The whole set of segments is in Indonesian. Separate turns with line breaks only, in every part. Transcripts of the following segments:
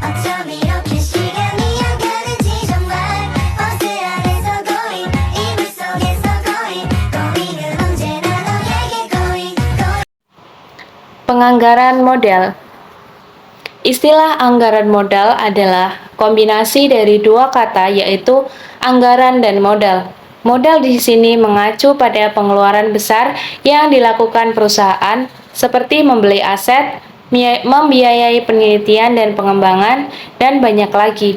어쩜 이렇게 시간이 안 가는지 정말 버스 안에서 고인 이불 속에서 고인 고인은 언제나 너에게 고인 고인.
Penganggaran modal. Istilah anggaran modal adalah kombinasi dari dua kata yaitu anggaran dan modal. Modal di sini mengacu pada pengeluaran besar yang dilakukan perusahaan seperti membeli aset, membiayai penelitian dan pengembangan, dan banyak lagi.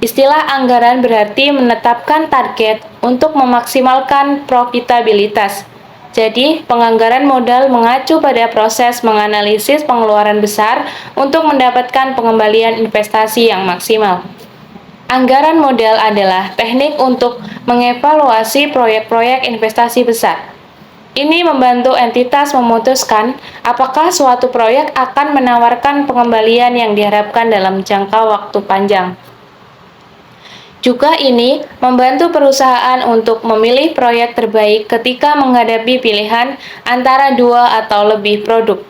Istilah anggaran berarti menetapkan target untuk memaksimalkan profitabilitas. Jadi, penganggaran modal mengacu pada proses menganalisis pengeluaran besar untuk mendapatkan pengembalian investasi yang maksimal. Anggaran modal adalah teknik untuk mengevaluasi proyek-proyek investasi besar. Ini membantu entitas memutuskan apakah suatu proyek akan menawarkan pengembalian yang diharapkan dalam jangka waktu panjang. Juga ini membantu perusahaan untuk memilih proyek terbaik ketika menghadapi pilihan antara dua atau lebih produk.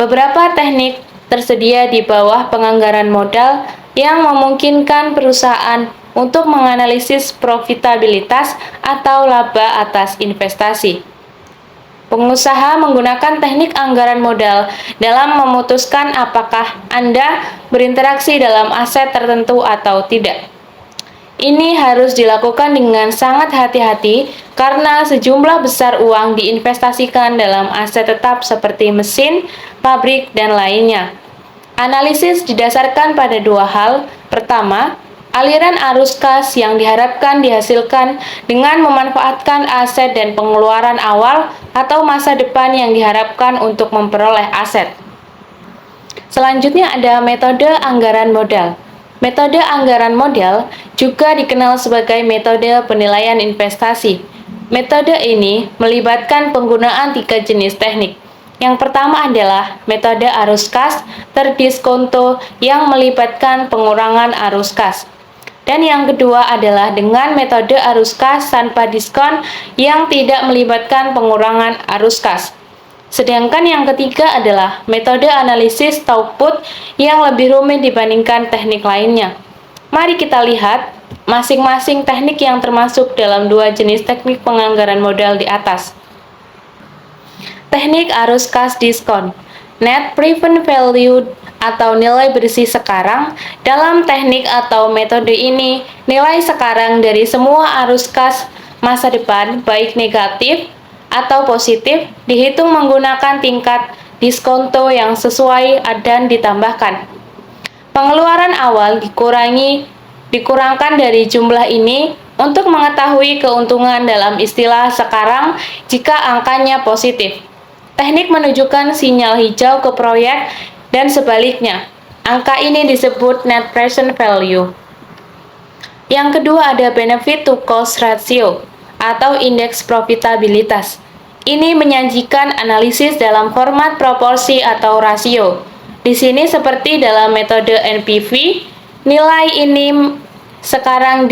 Beberapa teknik tersedia di bawah penganggaran modal yang memungkinkan perusahaan untuk menganalisis profitabilitas atau laba atas investasi. Pengusaha menggunakan teknik anggaran modal dalam memutuskan apakah Anda berinteraksi dalam aset tertentu atau tidak. Ini harus dilakukan dengan sangat hati-hati karena sejumlah besar uang diinvestasikan dalam aset tetap seperti mesin, pabrik, dan lainnya. Analisis didasarkan pada dua hal. Pertama, aliran arus kas yang diharapkan dihasilkan dengan memanfaatkan aset dan pengeluaran awal atau masa depan yang diharapkan untuk memperoleh aset. Selanjutnya ada metode anggaran modal. Metode anggaran modal juga dikenal sebagai metode penilaian investasi. Metode ini melibatkan penggunaan 3 jenis teknik. Yang pertama adalah metode arus kas terdiskonto yang melibatkan pengurangan arus kas. Dan yang kedua adalah dengan metode arus kas tanpa diskon yang tidak melibatkan pengurangan arus kas. Sedangkan yang ketiga adalah metode analisis output yang lebih rumit dibandingkan teknik lainnya. Mari kita lihat masing-masing teknik yang termasuk dalam dua jenis teknik penganggaran modal di atas. Teknik arus kas diskon, net present value atau nilai bersih sekarang. Dalam teknik atau metode ini, nilai sekarang dari semua arus kas masa depan, baik negatif atau positif, dihitung menggunakan tingkat diskonto yang sesuai dan ditambahkan. Pengeluaran awal dikurangkan dari jumlah ini untuk mengetahui keuntungan dalam istilah sekarang jika angkanya positif. Teknik menunjukkan sinyal hijau ke proyek dan sebaliknya. Angka ini disebut net present value. Yang kedua ada benefit to cost ratio atau indeks profitabilitas. Ini menyajikan analisis dalam format proporsi atau rasio. Di sini seperti dalam metode NPV, nilai ini sekarang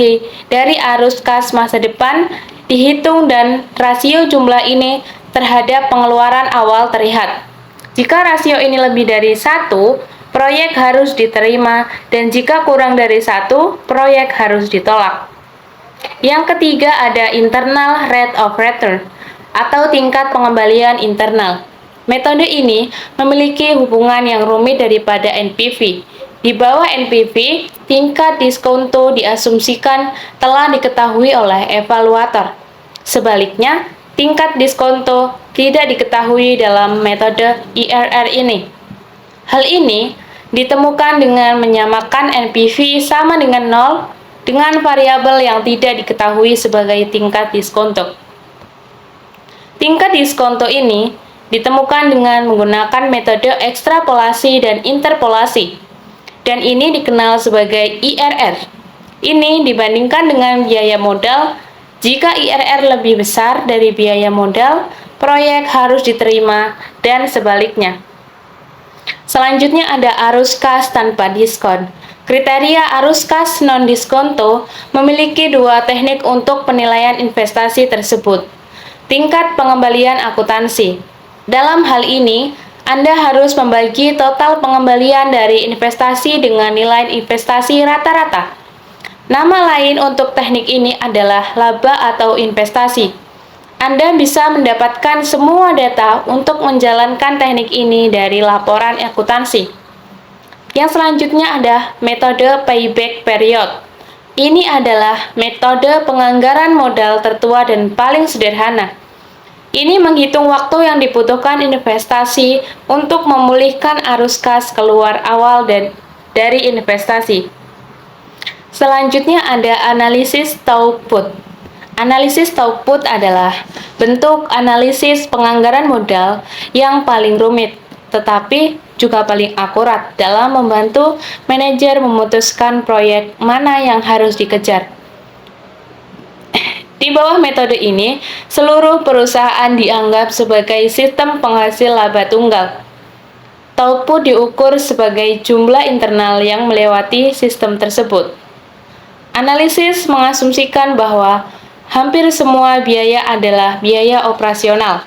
dari arus kas masa depan dihitung dan rasio jumlah ini terhadap pengeluaran awal terlihat. Jika rasio ini lebih dari 1, proyek harus diterima, dan jika kurang dari 1, proyek harus ditolak. Yang ketiga ada internal rate of return atau tingkat pengembalian internal. Metode ini memiliki hubungan yang rumit daripada NPV. Di bawah NPV, tingkat diskonto diasumsikan telah diketahui oleh evaluator. Sebaliknya, tingkat diskonto tidak diketahui dalam metode IRR ini. Hal ini ditemukan dengan menyamakan NPV sama dengan 0 dengan variabel yang tidak diketahui sebagai tingkat diskonto. Tingkat diskonto ini ditemukan dengan menggunakan metode ekstrapolasi dan interpolasi, dan ini dikenal sebagai IRR. Ini dibandingkan dengan biaya modal. Jika IRR lebih besar dari biaya modal, proyek harus diterima, dan sebaliknya. Selanjutnya ada arus kas tanpa diskon. Kriteria arus kas non-diskonto memiliki dua teknik untuk penilaian investasi tersebut. Tingkat pengembalian akuntansi. Dalam hal ini, Anda harus membagi total pengembalian dari investasi dengan nilai investasi rata-rata. Nama lain untuk teknik ini adalah laba atau investasi. Anda bisa mendapatkan semua data untuk menjalankan teknik ini dari laporan akuntansi. Yang selanjutnya ada metode payback period. Ini adalah metode penganggaran modal tertua dan paling sederhana. Ini menghitung waktu yang dibutuhkan investasi untuk memulihkan arus kas keluar awal dan dari investasi. Selanjutnya ada analisis output. Analisis output adalah bentuk analisis penganggaran modal yang paling rumit, tetapi juga paling akurat dalam membantu manajer memutuskan proyek mana yang harus dikejar. Di bawah metode ini, seluruh perusahaan dianggap sebagai sistem penghasil laba tunggal. Output diukur sebagai jumlah internal yang melewati sistem tersebut. Analisis mengasumsikan bahwa hampir semua biaya adalah biaya operasional,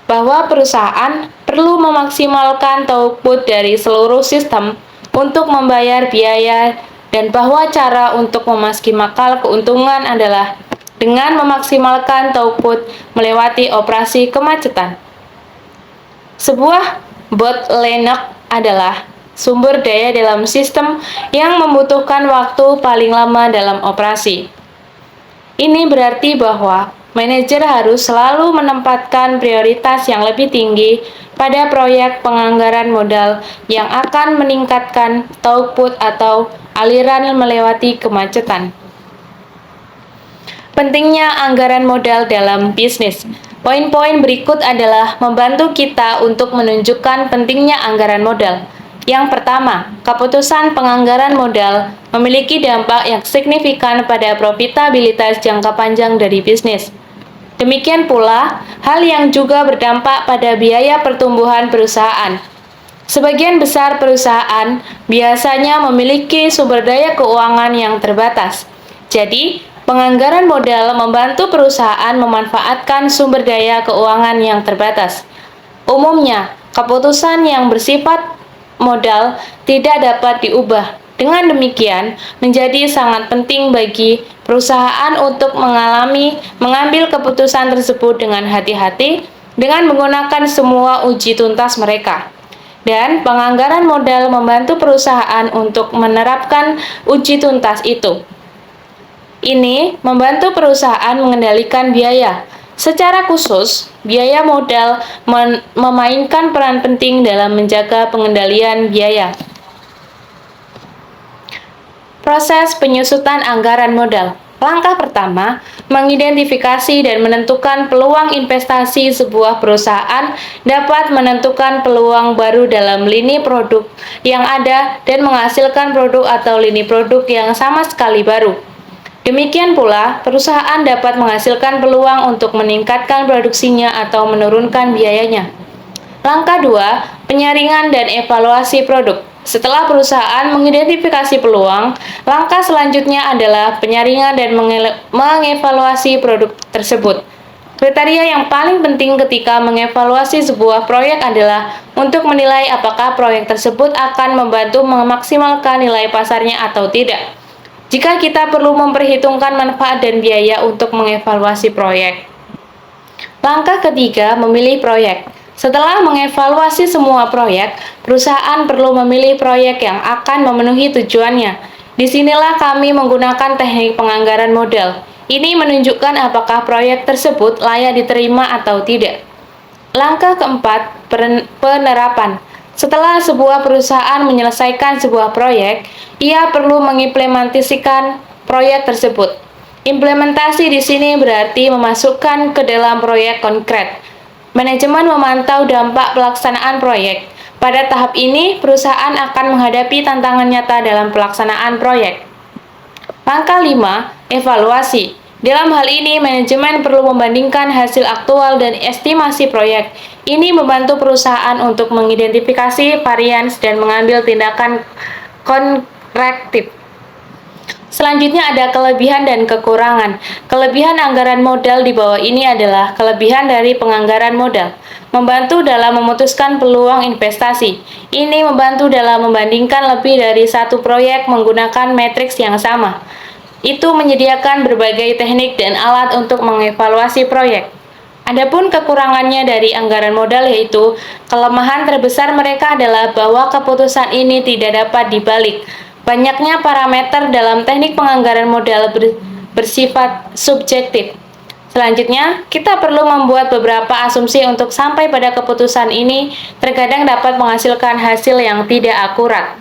bahwa perusahaan perlu memaksimalkan output dari seluruh sistem untuk membayar biaya, dan bahwa cara untuk memaksimalkan keuntungan adalah dengan memaksimalkan output melewati operasi kemacetan. Sebuah bottleneck adalah sumber daya dalam sistem yang membutuhkan waktu paling lama dalam operasi. Ini berarti bahwa manajer harus selalu menempatkan prioritas yang lebih tinggi pada proyek penganggaran modal yang akan meningkatkan output atau aliran melewati kemacetan. Pentingnya anggaran modal dalam bisnis. Poin-poin berikut adalah membantu kita untuk menunjukkan pentingnya anggaran modal. Yang pertama, keputusan penganggaran modal memiliki dampak yang signifikan pada profitabilitas jangka panjang dari bisnis. Demikian pula, hal yang juga berdampak pada biaya pertumbuhan perusahaan. Sebagian besar perusahaan biasanya memiliki sumber daya keuangan yang terbatas. Jadi, penganggaran modal membantu perusahaan memanfaatkan sumber daya keuangan yang terbatas. Umumnya, keputusan yang bersifat modal tidak dapat diubah. Dengan demikian, menjadi sangat penting bagi perusahaan untuk mengambil keputusan tersebut dengan hati-hati dengan menggunakan semua uji tuntas mereka. Dan penganggaran modal membantu perusahaan untuk menerapkan uji tuntas itu. Ini membantu perusahaan mengendalikan biaya. Secara khusus, biaya modal memainkan peran penting dalam menjaga pengendalian biaya. Proses penyusutan anggaran modal. Langkah pertama, mengidentifikasi dan menentukan peluang investasi sebuah perusahaan dapat menentukan peluang baru dalam lini produk yang ada dan menghasilkan produk atau lini produk yang sama sekali baru. Demikian pula, perusahaan dapat menghasilkan peluang untuk meningkatkan produksinya atau menurunkan biayanya. Langkah 2, penyaringan dan evaluasi produk. Setelah perusahaan mengidentifikasi peluang, langkah selanjutnya adalah penyaringan dan mengevaluasi produk tersebut. Kriteria yang paling penting ketika mengevaluasi sebuah proyek adalah untuk menilai apakah proyek tersebut akan membantu memaksimalkan nilai pasarnya atau tidak. Jika kita perlu memperhitungkan manfaat dan biaya untuk mengevaluasi proyek. Langkah ketiga, memilih proyek. Setelah mengevaluasi semua proyek, perusahaan perlu memilih proyek yang akan memenuhi tujuannya. Disinilah kami menggunakan teknik penganggaran modal. Ini menunjukkan apakah proyek tersebut layak diterima atau tidak. Langkah keempat, penerapan. Setelah sebuah perusahaan menyelesaikan sebuah proyek, ia perlu mengimplementasikan proyek tersebut. Implementasi di sini berarti memasukkan ke dalam proyek konkret. Manajemen memantau dampak pelaksanaan proyek. Pada tahap ini, perusahaan akan menghadapi tantangan nyata dalam pelaksanaan proyek. Langkah 5, evaluasi. Dalam hal ini, manajemen perlu membandingkan hasil aktual dan estimasi proyek. Ini membantu perusahaan untuk mengidentifikasi varians dan mengambil tindakan korektif. Selanjutnya ada kelebihan dan kekurangan. Kelebihan anggaran modal di bawah ini adalah kelebihan dari penganggaran modal. membantu dalam memutuskan peluang investasi. Ini membantu dalam membandingkan lebih dari satu proyek menggunakan matriks yang sama. Itu menyediakan berbagai teknik dan alat untuk mengevaluasi proyek. Adapun kekurangannya dari anggaran modal yaitu kelemahan terbesar mereka adalah bahwa keputusan ini tidak dapat dibalik. Banyaknya parameter dalam teknik penganggaran modal bersifat subjektif. Selanjutnya, kita perlu membuat beberapa asumsi untuk sampai pada keputusan ini, terkadang dapat menghasilkan hasil yang tidak akurat.